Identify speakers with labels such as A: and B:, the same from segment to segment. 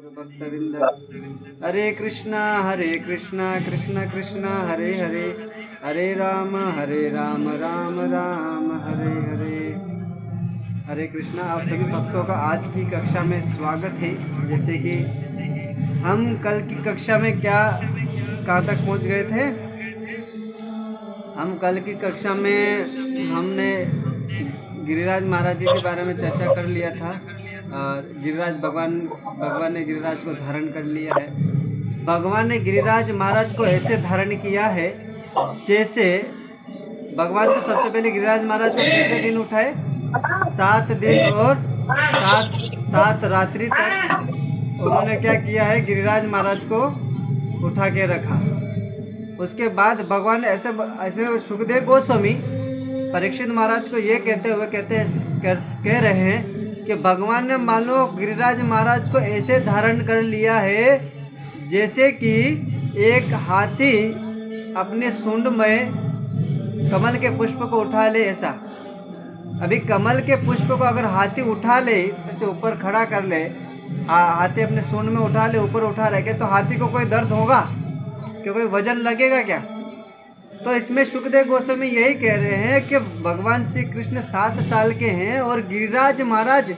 A: भक्तवृंद। हरे कृष्णा कृष्णा कृष्णा हरे हरे, हरे राम राम राम हरे हरे। हरे कृष्णा। आप सभी भक्तों का आज की कक्षा में स्वागत है। जैसे कि हम कल की कक्षा में कहाँ तक पहुंच गए थे। हम कल की कक्षा में हमने गिरिराज महाराज जी के बारे में चर्चा कर लिया था। और गिरिराज भगवान ने गिरिराज को धारण कर लिया है। भगवान ने गिरिराज महाराज को ऐसे धारण किया है जैसे भगवान तो सबसे पहले गिरिराज महाराज को कितने दिन उठाए? 7 दिन और 7 रात्रि तक उन्होंने क्या किया है? गिरिराज महाराज को उठा के रखा। उसके बाद भगवान ऐसे सुखदेव गोस्वामी परीक्षित महाराज को ये कहते हुए कह रहे हैं कि भगवान ने मानो गिरिराज महाराज को ऐसे धारण कर लिया है जैसे कि एक हाथी अपने सूंड में कमल के पुष्प को उठा ले। ऐसा अभी कमल के पुष्प को अगर हाथी उठा ले, ऐसे ऊपर खड़ा कर ले, हाथी अपने सूंड में उठा ले, ऊपर उठा रखे, तो हाथी को कोई दर्द होगा? क्या कोई वजन लगेगा क्या? तो इसमें सुखदेव गोस्वामी यही कह रहे हैं कि भगवान श्री कृष्ण 7 साल के हैं और गिरिराज महाराज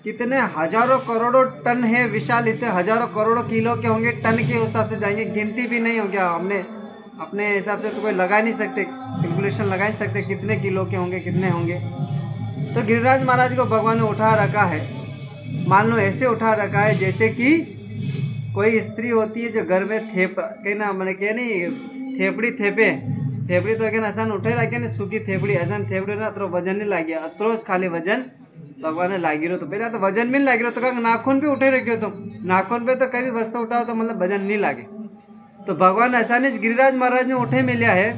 A: कितने हजारों करोड़ों टन है, विशाल, इतने हजारों करोड़ों किलो के होंगे, टन के हिसाब से जाएंगे, गिनती भी नहीं होगी। हमने अपने हिसाब से तो कोई लगा नहीं सकते, कैलकुलेशन लगा नहीं सकते कितने किलो के होंगे, कितने होंगे। तो गिरिराज महाराज को भगवान ने उठा रखा है, मान लो ऐसे उठा रखा है जैसे कि कोई स्त्री होती है जो घर में थेपड़ी तो असान उठे रखे सूखी थेपड़ी असान थेपड़ी ना अतो वजन नहीं लागे, अतो खाली वजन भगवान ने लागी रहो। तो पहले तो वजन भी नहीं लागी रहो, तो नाखून भी उठे रखे तो नाखून पे तो कई भी वस्तु उठाओ तो मतलब वजन नहीं लागे। तो भगवान आसानी से गिरिराज महाराज ने उठे मिलिया है,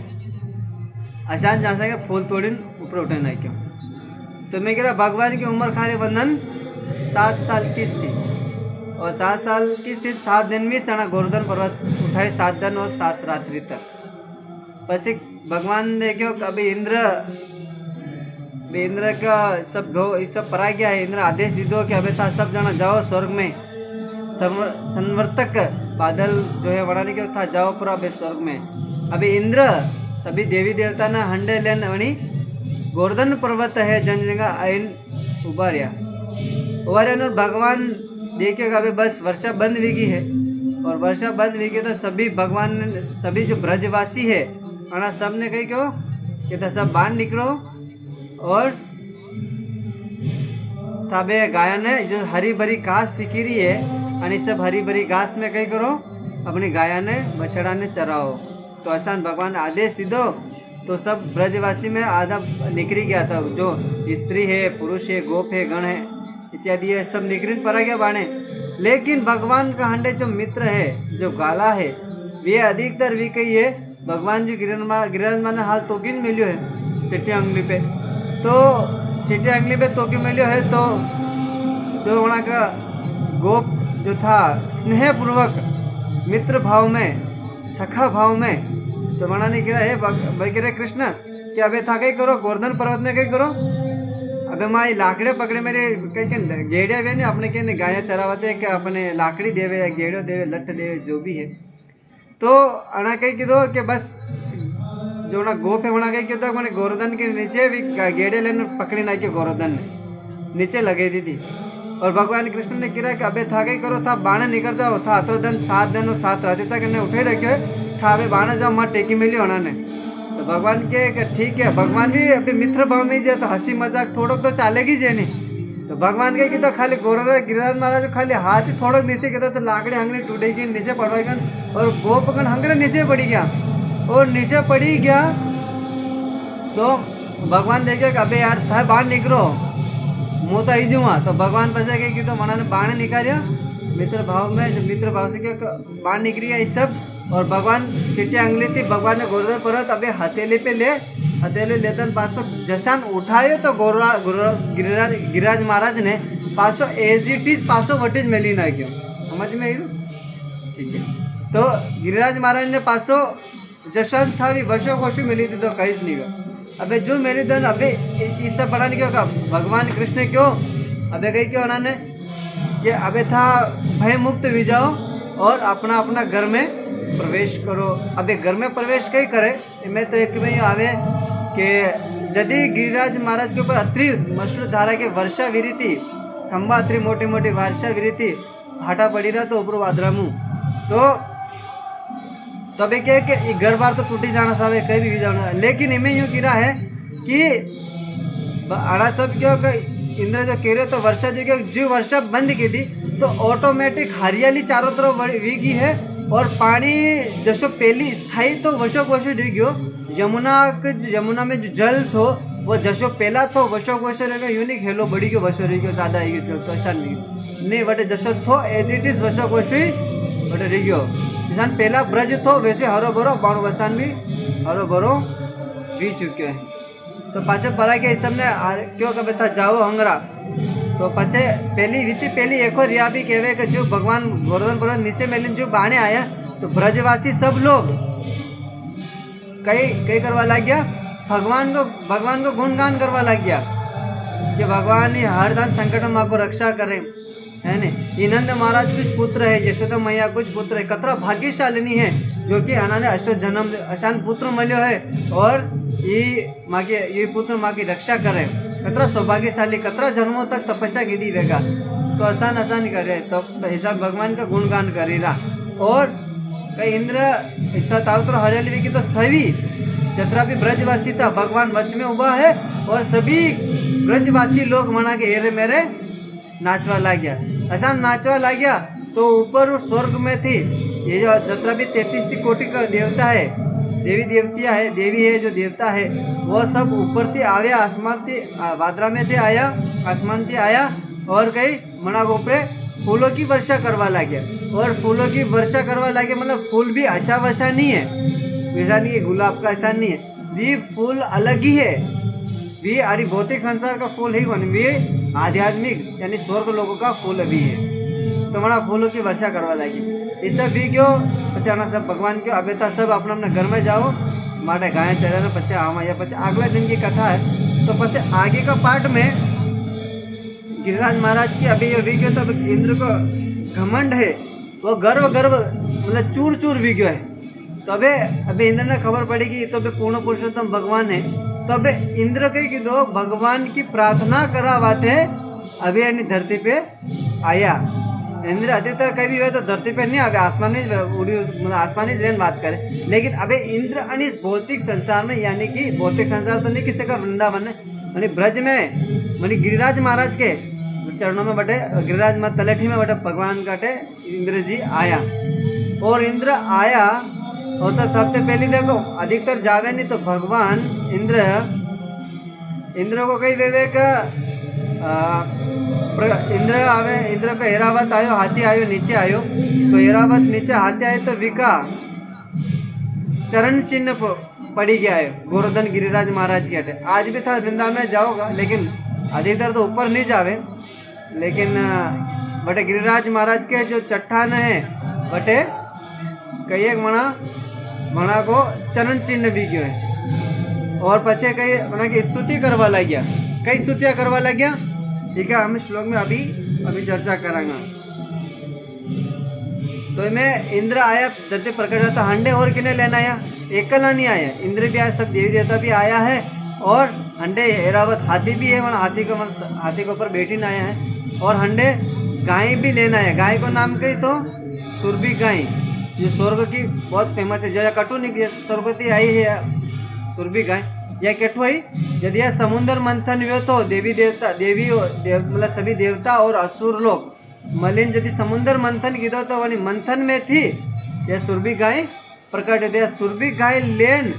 A: आसान जा सके फूल तोड़ी ऊपर उठे नहीं क्यों। तो मैं कह रहा भगवान की उम्र खाली बंधन 7 साल की थी और 7 साल की थी। 7 दिन में सना गोवर्धन पर्वत उठाए, 7 दिन और 7 रात्रि तक। पसी भगवान देखो कभी इंद्र का सब परा गया है। इंद्र आदेश दी दो कि अभी था सब जना जाओ स्वर्ग में, संवर्तक बादल जो है बढ़ाने के था, जाओ पूरा अभी स्वर्ग में। अभी इंद्र सभी देवी देवता ने हंडे लेन वणी गोवर्धन पर्वत है जन जगह आइन उबारिया और भगवान देखिए अभी बस वर्षा बंद भी गई है। और वर्षा बंद भी गई तो सभी भगवान ने, सभी जो ब्रजवासी है अना सब ने कही क्यों कि था सब बाहर निकलो और तबे गाय ने जो हरी भरी घास दिखी रही है आणि सब हरी भरी घास में कही करो अपनी गाय ने बछड़ा ने चराओ। तो ऐसा भगवान आदेश दी दो तो सब ब्रजवासी में आधा निकली गया था, जो स्त्री है, पुरुष है, गोप है, गण है इत्यादि है, सब निकल पड़ा गया बाणे। लेकिन भगवान का हंडे जो मित्र है, जो गाला है, वे अधिकतर भी कही है भगवान जी गिरिराज मान हाल तोकी मिलियो है चिट्ठी अंगली पे। तो चिट्ठी अंगली पे तोकी मिलियो है तो जो वहाँ का गोप जो था स्नेह पूर्वक मित्र भाव में, सखा भाव में, तो वहाँ ने गिरा है भाई गिरे कृष्ण कि अबे था कहीं करो, गोवर्धन पर्वत ने कहीं करो, अबे माई लाकड़े पकड़े मेरे कहीं गेड़िया वे ने अपने के गाया चरावते कि अपने लाकड़ी देवे या गेड़ो देवे, लठ देवे, जो भी है। तो अना कहीं की दो कि बस जो ना गोप है वहाँ कहीं की दो मैंने गोवर्धन के नीचे भी गेड़े लेने पकड़ी ना कि गोवर्धन ने नीचे लगे दी थी। और भगवान कृष्ण ने कहा कि अबे था कहीं करो, था बाणे निकल जाओ, था अतो दिन 7 दिन और 7 रात तक इन्हें उठे रखे था, अबे बाणे जाओ माँ टेकी मिली होना ने। तो भगवान के ठीक है, भगवान भी अभी मित्र भाव में जाए तो हंसी मजाक थोड़ा तो चलेगी जे नहीं। तो भगवान के तो खाली गिरिराज महाराज खाली हाथ ही थोड़ा नीचे कहता तो लाकड़ी हंगरी टूटेगी, नीचे पड़वाएगा और गोपगण हंगरे नीचे पड़ी गया और नीचे पड़ी गया। तो भगवान देखे अबे यार था बाहर निकलो, मुँह तो आई जुआ। तो भगवान बचा गए कि तो मना ने बाण निकालिया मित्र भाव में, जो मित्र भाव से क्या बाण निकली गया इस सब। और भगवान चिट्ठी अंगली थी, भगवान ने गोवर्धन पर्वत अबे हथेली पे ले, हथेली लेतन 500 जशान उठाए तो गिरिराज महाराज ने 500 एज इट इज 500 वटेज मिली ना क्यों, समझ में आई? ठीक है। तो गिरिराज महाराज ने 500 जशान था भी वर्षों कोशों मिली थी तो कहीं नहीं गया। अबे जो मेरी धन अबे इस सब बढ़ाने क्यों का भगवान कृष्ण क्यों अबे कही क्यों उन्होंने कि अबे था भय मुक्त हो जाओ और अपना अपना घर में प्रवेश करो। अबे घर में प्रवेश कई करे मैं तो एक में आवे कि यदि गिरिराज महाराज के ऊपर अत्रि मशरू धारा के वर्षा विरी थी, खंबा अत्रि मोटी मोटी वर्षा विरी थी, हाटा पड़ी रहा तो ऊपर वादरामू तो तबे क्या है कि घर बार तो टूटी जाना सावे कहीं भी जाना। लेकिन इनमें यूँ गिरा है कि आड़ा सब क्यों इंद्र जो कह रहे तो वर्षा जो वर्षा बंद की थी तो ऑटोमेटिक हरियाली चारों तरफ वीगी है और पानी जैसो पहली स्थायी तो वशोक वशो रह गयो। यमुना में जो जल थो वो जशो पहला थो वशोक वशो रहेगा यूनिक हेलो बड़ी गयो वशो रह गयो ज्यादा आई गयो तो ऐसा नहीं बटे जशो थो एज इट इज वशोक वशो ही बटे रह गयो। जैसा पहला ब्रज थो वैसे हरो भरो बाणु वसान भी हरो भरो वी चुके हैं। तो पाचे परा के इस सबने क्यों कभी था जाओ हंगरा तो पचे पहली एक और रिया भी कहवे कि जो भगवान गोवर्धन पर्वत नीचे मेलिन जो बाणे आया तो ब्रजवासी सब लोग कई करवा लग गया भगवान को गुणगान करवा लग गया कि भगवान ही हर दान संकट में को रक्षा करे है ने। ये नंद महाराज कुछ पुत्र है, यशोदा मैया कुछ पुत्र है, कतरा भाग्यशालिनी है जो कि अनाने अष्टो जन्म अशान पुत्र मिलो है और ये पुत्र माँ की रक्षा करे। कतरा सौभाग्यशाली कतरा जन्मों तक तपस्या की दी वेगा तो आसान करे तो हिसाब भगवान का गुणगान करी रहा। और कई इंद्र इच्छा तारो तो हरियाली की तो सभी जतरा भी ब्रजवासी था भगवान वच में उबा है और सभी ब्रजवासी लोग मना के हेरे मेरे नाचवा लग गया। ऐसा नाचवा लग गया तो ऊपर स्वर्ग में थी ये जो जतरा भी 33 कोटि का देवता है देवी देवतियाँ है देवी है जो देवता है वो सब ऊपर थी आया आसमान थी वादरा में थे आया आसमान थी आया और कई मना ऊपर फूलों की वर्षा करवा लगे। और फूलों की वर्षा करवा लगे मतलब फूल भी आशा वशा नहीं है वैसा नहीं है गुलाब का ऐसा नहीं है भी फूल अलग ही है भी अरे भौतिक संसार का फूल ही कौन भी आध्यात्मिक यानी स्वर्ग लोगों का फूल भी है। तो मना फूलों की वर्षा करवा लगी इस सब भी क्यों पचाना सब भगवान क्यों अबे था सब अपना अपना घर में जाओ माटे गाय चरे पचे आमा या पचे अगले दिन की कथा है। तो पचे आगे का पार्ट में गिरिराज महाराज की अभी ये विज्ञ तो इंद्र को घमंड है वो गर्व मतलब चूर चूर विज्ञ है। तो अबे इंद्र ने खबर पड़ी कि तो पूर्ण पुरुषोत्तम भगवान है तो अबे इंद्र के कि दो भगवान की प्रार्थना करावाते अभी यानी धरती पे आया। इंद्र अधिकतर कभी हुए तो धरती पे नहीं अबे आसमान में उड़ी मतलब आसमानी जैन बात करे। लेकिन अबे इंद्र अनि भौतिक संसार में यानी कि भौतिक संसार तो नहीं किसी का वृंदावन है यानी ब्रज में मानी गिरिराज महाराज के चरणों में बटे गिरिराज मत तलेठी में बटे भगवान काटे इंद्र जी आया। और इंद्र आया और तो सबसे पहले देखो अधिकतर जावे नहीं तो भगवान इंद्र को कई विवेक इंद्र पे एरावत आयो हाथी आयो नीचे आयो तो एरावत नीचे हाथी आयो तो विका चरण चिन्ह पड़ी गया है गोवर्धन गिरिराज महाराज के हटे। आज भी था वृंदावन में जाओगा लेकिन अधिकतर तो ऊपर नहीं जावे लेकिन बटे गिरिराज महाराज के जो चट्टान है बटे कई एक मणा को चरण चिन्ह भी गयो है। और पछे कई मना की स्तुति करवा लग गया कई स्तुतियाँ करवा लग गया। ठीक है हम श्लोक में अभी चर्चा करांगा। तो मैं इंद्र आया धरती प्रकट होता हंडे और किने लेना आया एकला नहीं आया इंद्र भी आया सब देवी देवता भी आया है और हंडे एरावत हाथी भी है हाथी के ऊपर बैठी ना आया है और हंडे गाय भी लेना है। गाय को नाम कही तो सुरभि गाय जो स्वर्ग की बहुत फेमस है जया कटु नहीं स्वर्गती आई है सुरभि गाय यह केठो ही यदि यह समुद्र मंथन हुए तो देवी मतलब सभी देवता और असुर लोग मलिन यदि समुद्र मंथन की दो तो वही मंथन में थी यह सुरभि गाय प्रकट है। सुरभि गाय लेन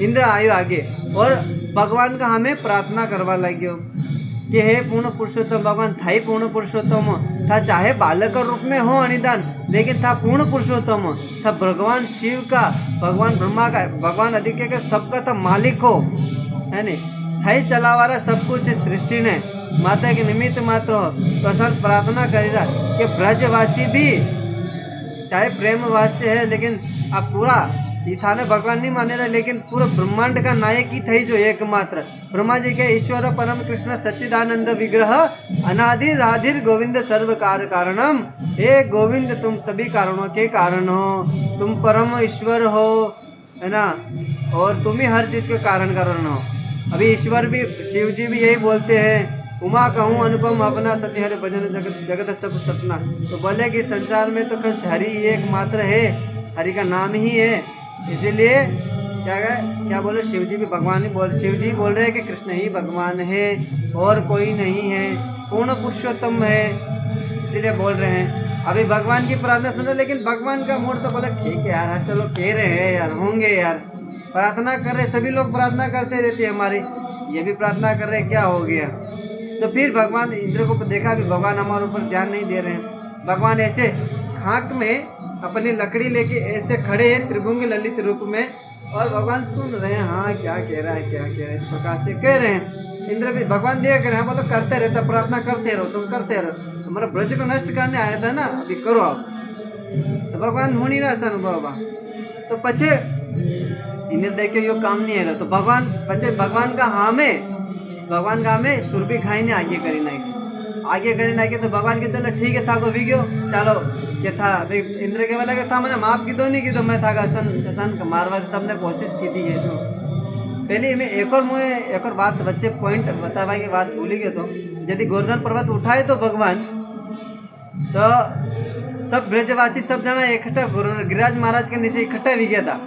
A: इंद्र आयो आगे और भगवान का हमें प्रार्थना करवा लगे कि हे पूर्ण पुरुषोत्तम भगवान था ही पूर्ण पुरुषोत्तम था चाहे बालक रूप में हो अनिदान लेकिन था पूर्ण पुरुषोत्तम था भगवान शिव का भगवान ब्रह्मा का भगवान आदित्य का सबका था मालिक हो है नहीं था ही चलावा रहा सब कुछ सृष्टि ने माता के निमित्त मात्र हो। तो सर प्रार्थना करी रहा कि ब्रजवासी भी चाहे प्रेमवासी है लेकिन अब पूरा ये थाने भगवान नहीं माने रहे, लेकिन पूरे ब्रह्मांड का नायक ही थे जो एकमात्र ब्रह्मा जी के ईश्वर परम कृष्ण सच्चिदानंद विग्रह अनादि राधिर गोविंद सर्व कार्य कारणम। हे गोविंद तुम सभी कारणों के कारण हो, तुम परम ईश्वर हो, है ना, और तुम ही हर चीज के कारण हो। अभी ईश्वर भी शिव जी भी यही बोलते हैं, उमा कहूँ अनुपम अपना सती हरि भजन जगत जगत सब सपना। तो बोले कि संसार में तो कस हरि एकमात्र है, हरि का नाम ही है, इसीलिए क्या बोले शिव जी भी भगवान ही शिव जी बोल रहे हैं कि कृष्ण ही भगवान है और कोई नहीं है, पूर्ण पुरुषोत्तम है, इसीलिए बोल रहे हैं। अभी भगवान की प्रार्थना सुनो, लेकिन भगवान का मूड तो बोले ठीक है यार, चलो कह रहे हैं यार, होंगे यार, प्रार्थना कर रहे, सभी लोग प्रार्थना करते रहते हैं हमारी, ये भी प्रार्थना कर रहे, क्या हो गया। तो फिर भगवान इंद्र को देखा भी भगवान हमारे ऊपर ध्यान नहीं दे रहे हैं। भगवान ऐसे खाक में अपनी लकड़ी लेके ऐसे खड़े हैं त्रिभुंग ललित रूप में, और भगवान सुन रहे हैं, हाँ क्या कह रहा है, क्या कह रहा है, इस प्रकार से कह रहे हैं। इंद्र भी भगवान देख रहे हैं, बोलो करते रहता, प्रार्थना करते रहो, तुम करते रहो, तुम्हारा ब्रज को नष्ट करने आया था ना, अभी करो आप। तो भगवान हो नहीं रहा ऐसा अनुभव। तो पछे इंद्र देखे यो काम नहीं है, तो भगवान पछे भगवान का हाँ में सुरभि खाई ने आगे करी नाई तो भगवान के चलो ठीक है था को भी गयो, चलो क्या था इंद्र के वाला के था, मैंने माफ की दो नहीं की तो मैं था सन मारवा सबने कोशिश की थी है। तो पहले मैं एक और बात बच्चे पॉइंट बतावा की बात भूली गए। तो यदि गोवर्धन पर्वत उठाए तो भगवान तो सब ब्रजवासी सब जना इकट्ठा गिरिराज महाराज के नीचे इकट्ठा भी गया था,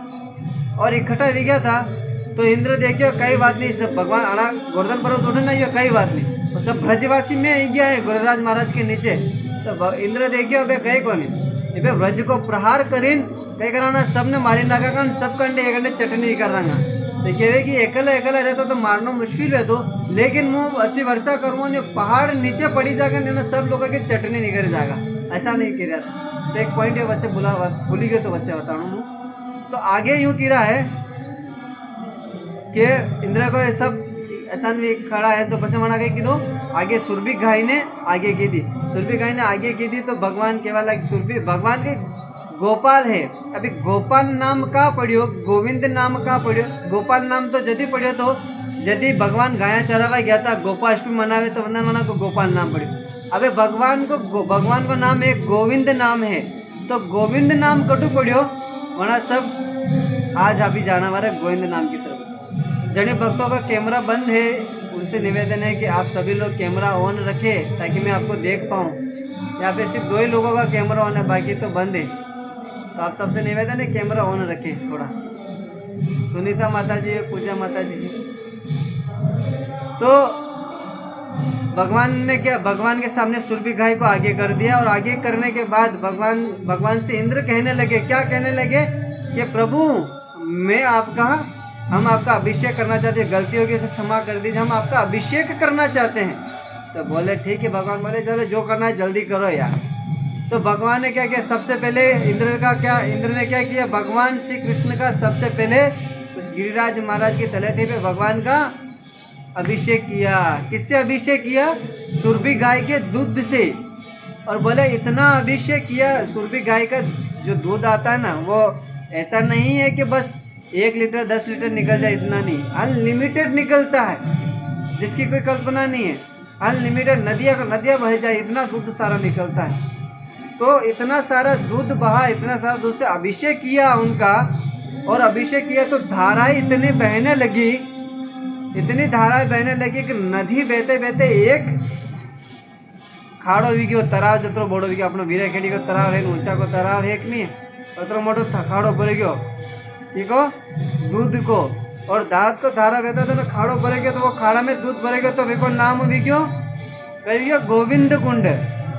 A: और इकट्ठा भी गया था। तो इंद्र देखियो कई बात नहीं, सब भगवान आना गोवर्धन पर्वत उठना ही कई बात नहीं, तो सब ब्रजवासी में ही गया है गिरिराज महाराज के नीचे। तो इंद्र देखियो बे कई को नहीं ब्रज को प्रहार करीन कई कराना, सबने मारी नागा कर सब कंडे एक कंडे चटनी कर देंगा। तो कहे कि एकला रहता तो मारना मुश्किल है, तो लेकिन मुँह 80 वर्षा करूँ पहाड़ नीचे पड़ी जाकर सब लोगों की चटनी नहीं कर जाएगा, ऐसा नहीं कह रहा था। तो एक पॉइंट है बच्चे भूली गए, तो बच्चे बताऊँ। तो आगे यूँ कह रहा है कि इंद्र को ये सब ऐसा भी खड़ा है, तो बच्चे मना गई कि दो आगे सुरभि गाय ने आगे की थी, तो भगवान केवल सुरभि भगवान के गोपाल है। अभी गोपाल नाम का पढ़ियो, गोविंद नाम का पढ़ियो, गोपाल नाम तो यदि पढ़ियो तो यदि भगवान गाया चरावा गया था गोपाष्टमी मनावे तो वंदन मना को गोपाल नाम पढ़ियो। अबे भगवान को नाम एक गोविंद नाम है, तो गोविंद नाम कटु पढ़ियो वरना सब आज अभी जाना वाला गोविंद नाम की तरफ। जने भक्तों का कैमरा बंद है, उनसे निवेदन है कि आप सभी लोग कैमरा ऑन रखें ताकि मैं आपको देख पाऊँ। यहाँ पे सिर्फ 2 ही लोगों का कैमरा ऑन है, बाकी तो बंद है। तो आप सबसे निवेदन है कैमरा ऑन रखें थोड़ा। सुनीता माता जी, पूजा माता जी। तो भगवान ने क्या, भगवान के सामने सुरभि गाय को आगे कर दिया, और आगे करने के बाद भगवान से इंद्र कहने लगे, क्या कहने लगे कि प्रभु हम आपका अभिषेक करना चाहते हैं, गलती होगी इसे क्षमा कर दीजिए, हम आपका अभिषेक करना चाहते हैं। तो बोले ठीक है। भगवान बोले चलो जो करना है जल्दी करो यार। तो भगवान ने क्या किया, सबसे पहले इंद्र ने क्या किया, भगवान श्री कृष्ण का सबसे पहले उस गिरिराज महाराज के तलेटे पे भगवान का अभिषेक किया। किससे अभिषेक किया? सुरभि गाय के दूध से। और बोले इतना अभिषेक किया, सुरभि गाय का जो दूध आता है ना, वो ऐसा नहीं है कि बस 1 लीटर 10 लीटर निकल जाए, इतना नहीं, अनलिमिटेड निकलता है, जिसकी कोई कल्पना नहीं है। अनलिमिटेड नदियाँ बह जाए, इतना दूध सारा निकलता है। तो इतना सारा दूध बहा, इतना सारा दूध से अभिषेक किया उनका, और अभिषेक किया तो धाराएं इतनी बहने लगी कि नदी बहते बहते एक खाड़ो भी गयो, तराव जत्रो बड़ो भी गयो। अपनो वीराखेड़ी को तराव है, ऊंचा को तराव है कि नहीं, अतरो मोटो खाड़ो भर गयो, ठीक हो, दूध को। और दांत को धारा बहता था, तो खाड़ो भरे गयो, तो वो खाड़ा में दूध भरे गयो, तो वे को नाम भी क्यों कही गयो, गोविंद कुंड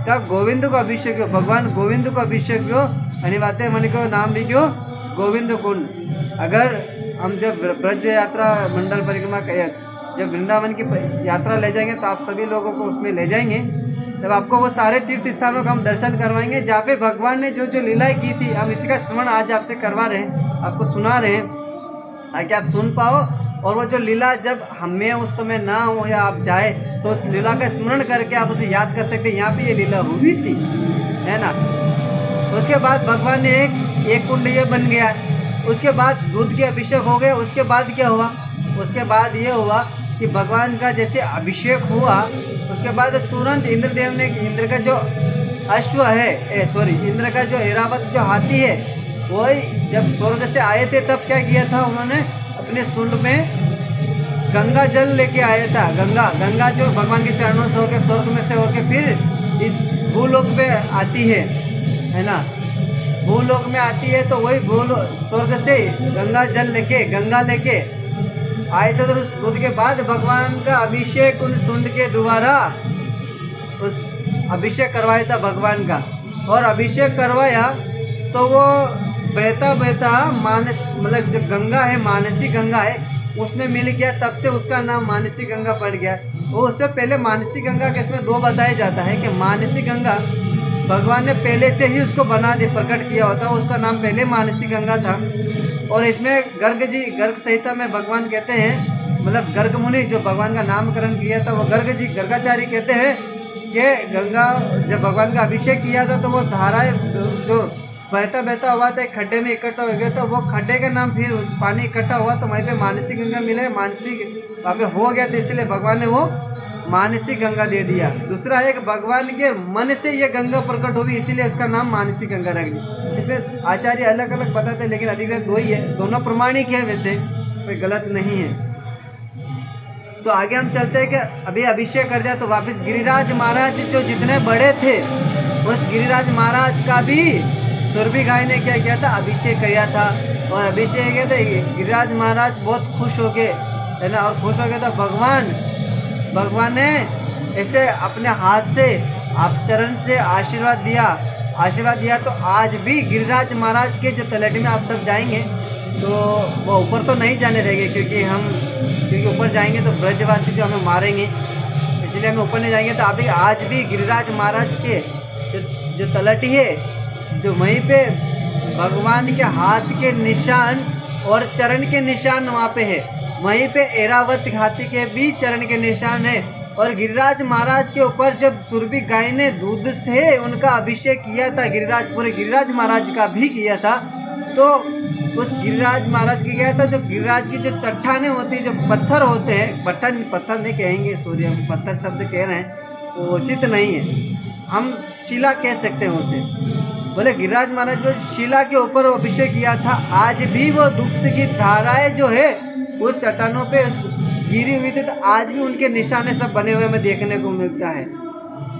A: का। गोविंद को अभिषेक हो, भगवान गोविंद को अभिषेक हो, अनि बातें मन को नाम भी क्यों गोविंद कुंड। अगर हम जब ब्रज यात्रा मंडल परिक्रमा जब वृंदावन की यात्रा ले जाएंगे, तो आप सभी लोगों को उसमें ले जाएंगे, तब आपको वो सारे तीर्थ स्थानों का हम दर्शन करवाएंगे, जहाँ पे भगवान ने जो जो लीलाएं की थी, हम इसका श्रवण आज आपसे करवा रहे हैं, आपको सुना रहे हैं, ताकि आप सुन पाओ। और वो जो लीला जब हमें उस समय ना हो या आप जाए, तो उस लीला का स्मरण करके आप उसे याद कर सकते हैं, यहाँ पे ये लीला हुई थी, है ना। उसके बाद भगवान ने एक कुंड ये बन गया, उसके बाद दूध के अभिषेक हो गए। उसके बाद क्या हुआ? उसके बाद ये हुआ कि भगवान का जैसे अभिषेक हुआ, उसके बाद तुरंत इंद्रदेव ने, इंद्र का जो अश्व है, इंद्र का जो ऐरावत जो हाथी है, वही जब स्वर्ग से आए थे तब क्या किया था उन्होंने? अपने सूंड में गंगा जल लेके आया था। गंगा जो भगवान के चरणों से होकर स्वर्ग में से होकर फिर इस भूलोक पे आती है ना, भूलोक में आती है। तो वही स्वर्ग से गंगा लेके आए थे। तो उसके बाद भगवान का अभिषेक उन सूंड के द्वारा उस अभिषेक करवाया था भगवान का। और अभिषेक करवाया तो वो बहता मानस, मतलब जो गंगा है, मानसी गंगा है, उसमें मिल गया। तब से उसका नाम मानसी गंगा पड़ गया। वो उससे पहले मानसी गंगा के इसमें दो बताया जाता है कि मानसी गंगा भगवान ने पहले से ही उसको बना दे, प्रकट किया होता, उसका नाम पहले मानसी गंगा था। और इसमें गर्ग संहिता में भगवान कहते हैं, मतलब गर्ग मुनि जो भगवान का नामकरण किया था, वो गर्गाचार्य कहते हैं कि गंगा जब भगवान का अभिषेक किया था तो वो धाराएं जो बहता हुआ था एक खड्डे में इकट्ठा हो गया। तो वो खड्डे का नाम, फिर पानी इकट्ठा हुआ तो वहीं पे मानसी गंगा मिले, मानसी वहाँ पे हो गया, तो इसलिए भगवान ने वो मानसी गंगा दे दिया। दूसरा है कि भगवान के मन से ये गंगा प्रकट होगी, इसीलिए इसका नाम मानसी गंगा रख दी। इसमें आचार्य अलग अलग बताते हैं, लेकिन अधिकतर दो ही है, दोनों प्रमाणिक है, वैसे कोई गलत नहीं है। तो आगे हम चलते हैं कि अभी अभिषेक कर दिया तो वापस गिरिराज महाराज जो जितने बड़े थे, उस गिरिराज महाराज का भी सुरभि गाय ने क्या किया था? अभिषेक किया था। और अभिषेक किया था, गिरिराज महाराज बहुत खुश हो गए, है ना। और खुश हो गए तो भगवान ने ऐसे अपने हाथ से आप चरण से आशीर्वाद दिया। तो आज भी गिरिराज महाराज के जो तलहटी में आप सब जाएंगे तो वो ऊपर तो नहीं जाने देंगे, क्योंकि ऊपर जाएंगे तो ब्रजवासी जो हमें मारेंगे, इसलिए हम ऊपर नहीं जाएंगे। तो अभी आज भी गिरिराज महाराज के जो तलहटी है, जो वहीं पे भगवान के हाथ के निशान और चरण के निशान वहाँ पे है, वहीं पे ऐरावत हाथी के भी चरण के निशान है। और गिरिराज महाराज के ऊपर जब सुरभि गाय ने दूध से उनका अभिषेक किया था, पूरे गिरिराज महाराज का भी किया था, तो उस गिरिराज महाराज की किया था। जो गिरिराज की जो चट्टानें होती है, जो पत्थर होते हैं, पत्थर नहीं कहेंगे, सूर्य हम पत्थर शब्द कह रहे हैं, वो उचित नहीं है, हम शिला कह सकते हैं उसे। बोले गिरिराज महाराज जो शिला के ऊपर अभिषेक किया था, आज भी वो दुग्ध की धाराएं जो है उस चट्टानों पे गिरी हुई थी, तो आज भी उनके निशाने सब बने हुए हमें देखने को मिलता है।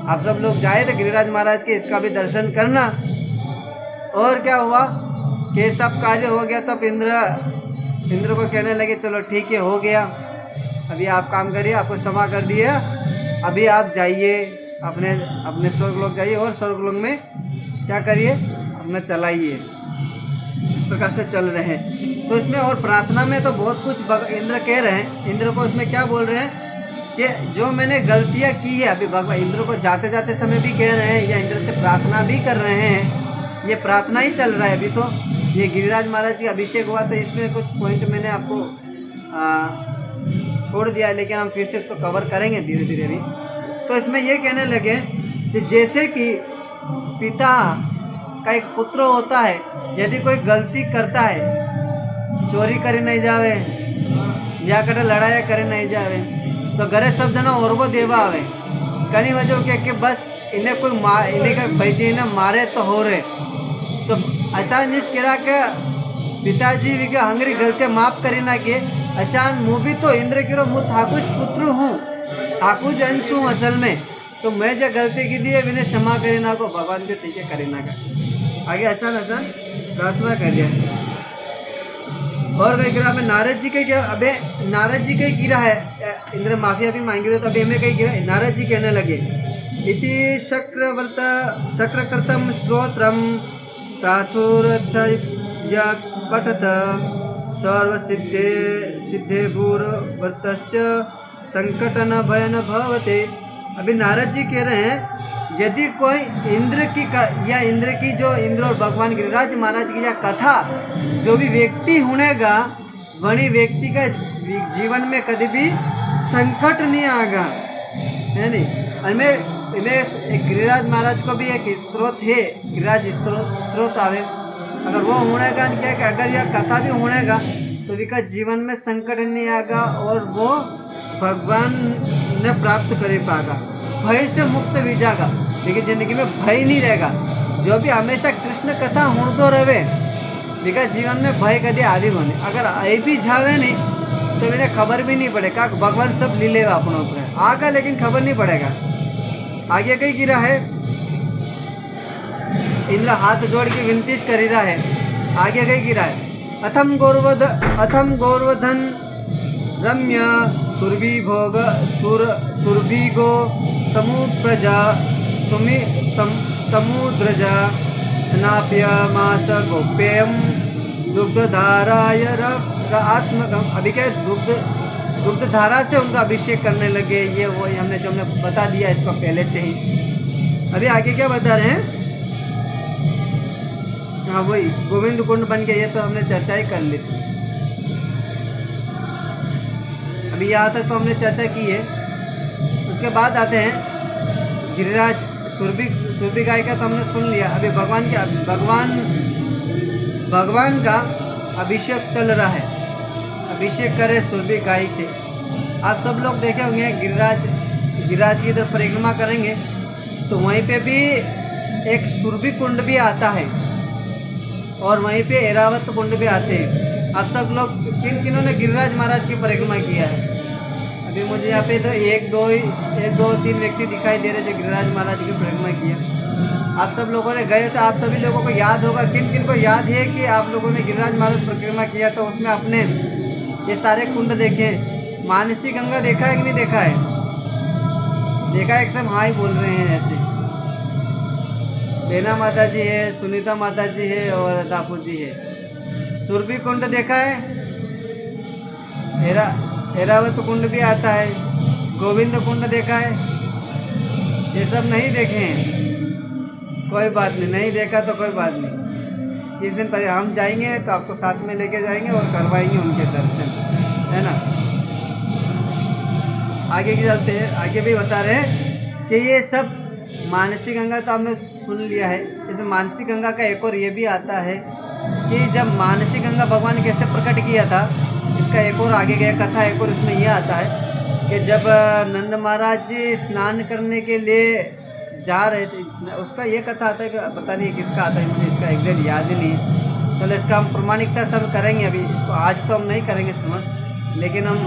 A: आप सब लोग जाए तो गिरिराज महाराज के इसका भी दर्शन करना। और क्या हुआ कि सब कार्य हो गया, तब इंद्र को कहने लगे चलो ठीक है, हो गया, अभी आप काम करिए, आपको क्षमा कर दिया, अभी आप जाइए अपने स्वर्गलोक जाइए और स्वर्गलोक में क्या करिए, अपना चलाइए। इस प्रकार से चल रहे हैं। तो इसमें और प्रार्थना में तो बहुत कुछ इंद्र कह रहे हैं। इंद्र को इसमें क्या बोल रहे हैं कि जो मैंने गलतियां की है, अभी भगवान इंद्र को जाते जाते समय भी कह रहे हैं, या इंद्र से प्रार्थना भी कर रहे हैं। ये प्रार्थना ही चल रहा है अभी। तो ये गिरिराज महाराज का अभिषेक हुआ, तो इसमें कुछ पॉइंट मैंने आपको छोड़ दिया है, लेकिन हम फिर से इसको कवर करेंगे धीरे धीरे भी। तो इसमें ये कहने लगे कि जैसे कि पिता का एक पुत्र होता है, यदि कोई गलती करता है, चोरी करे नहीं जावे या कटे लड़ाई करे नहीं जावे, तो घरे सब जना और वो देवा आवे, कहीं वजह के बस इन्हें कोई इन्हें का बैठे ना मारे तो हो रहे। तो ऐसा नहीं करा के पिताजी भी के हंगरी गलतियाँ माफ करी ना के अशान मुँह भी तो इंद्र की मुँह ठाकुर पुत्र हूँ, ठाकुर अंश हूँ असल में, तो मैं जो गलती की दी है मैंने क्षमा करे ना को भगवान के ठीक है करे ना का। आगे आसान प्रार्थना कर दिया। और कहीं गिरा में नारद जी के क्या, अबे नारद जी के गिरा है, इंद्र माफिया भी मांग रहे, तो अभी हमें कहीं गिरा। नारद जी कहने लगे इति शक्रकृतम स्तोत्रम प्राथुरथयपठत सर्वसिद्धे भूर्वर्तस्य संकट न भय न भवते। अभी नारद जी कह रहे हैं यदि कोई इंद्र की जो इंद्र और भगवान गिरिराज महाराज की या कथा जो भी व्यक्ति सुनेगा, वही व्यक्ति का जीवन में कभी भी संकट नहीं आएगा, है नहीं। और मैं गिरिराज महाराज को भी एक स्त्रोत है, गिरिराज स्त्रोत आवे, अगर वो होने का क्या कि अगर यह कथा भी होने का तो विका जीवन में संकट नहीं आएगा और वो भगवान ने प्राप्त कर पाएगा, भय से मुक्त भी जाएगा। लेकिन जिंदगी में भय नहीं रहेगा, जो भी हमेशा कृष्ण कथा होतो रहे विका जीवन में भय कभी आदि होने, अगर आई भी जावे नहीं तो इन्हें खबर भी नहीं पड़ेगा, भगवान सब ली लेगा अपनों पर आगा, लेकिन खबर नहीं पड़ेगा। आगे कहीं गिरा है, इनला हाथ जोड़ के विनती करी रहा है। आगे कहीं गिरा है, अथम गौरवधन रम्य सुरभि भोग सुरभि गो समुप्रजा समुद्रजा स्नाप्य मास गोप्यम दुग्धधाराय आत्मकम। अभी क्या दुग्ध धारा से उनका अभिषेक करने लगे, ये वो हमने बता दिया इसको पहले से ही। अभी आगे क्या बता रहे हैं, हाँ वही गोविंद कुंड बन गया, ये तो हमने चर्चा ही कर ली थी। अभी यहाँ तक तो हमने चर्चा की है। उसके बाद आते हैं गिरिराज सुरभि गाय का तो हमने सुन लिया। अभी भगवान का अभिषेक चल रहा है, अभिषेक करे सुरभि गाय से। आप सब लोग देखे होंगे गिरिराज की इधर परिक्रमा करेंगे तो वहीं पे भी एक सुरभि कुंड भी आता है और वहीं पे ऐरावत कुंड भी आते हैं। आप सब लोग किन्होंने ने गिरिराज महाराज की परिक्रमा किया है? अभी मुझे यहाँ पे तो एक दो तीन व्यक्ति दिखाई दे रहे जो गिरिराज महाराज की परिक्रमा किया। आप सब लोगों ने गए तो आप सभी लोगों को याद होगा, किन को याद है कि आप लोगों ने गिरिराज महाराज परिक्रमा किया तो उसमें अपने ये सारे कुंड देखे। मानसी गंगा देखा है कि नहीं देखा है? देखा है, एक सब हाँ ही बोल रहे हैं ऐसे। लेना माता जी है, सुनीता माता जी है और दापू जी है। सुरभि कुंड देखा है, ऐरावत कुंड भी आता है, गोविंद कुंड देखा है। ये सब नहीं देखे हैं, कोई बात नहीं देखा तो कोई बात नहीं। किस दिन पर हम जाएंगे तो आपको साथ में लेके जाएंगे और करवाएंगे उनके दर्शन, है ना। आगे की चलते हैं, आगे भी बता रहे हैं कि ये सब मानसी गंगा तो आपने सुन लिया है। इसमें मानसी गंगा का एक और ये भी आता है कि जब मानसी गंगा भगवान कैसे प्रकट किया था, इसका एक और आगे गया कथा, एक और इसमें यह आता है कि जब नंद महाराज जी स्नान करने के लिए जा रहे थे, उसका ये कथा आता है कि पता नहीं किसका आता है, मुझे इसका एग्जैक्ट याद ही नहीं है। चलो इसका हम प्रमाणिकता सब करेंगे, अभी इसको आज तो हम नहीं करेंगे समझ, लेकिन हम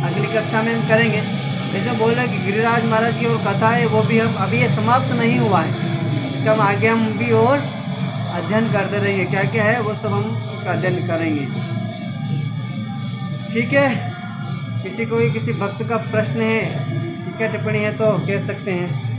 A: अगली कक्षा में हम करेंगे। जैसे बोल रहे कि गिरिराज महाराज की और कथा है वो भी हम अभी ये समाप्त नहीं हुआ है, इसका हम आगे हम भी और अध्ययन करते रहेंगे, क्या क्या है वो सब हम उसका अध्ययन करेंगे। ठीक है, किसी भक्त का प्रश्न है, टिप्पणी है तो कह सकते हैं।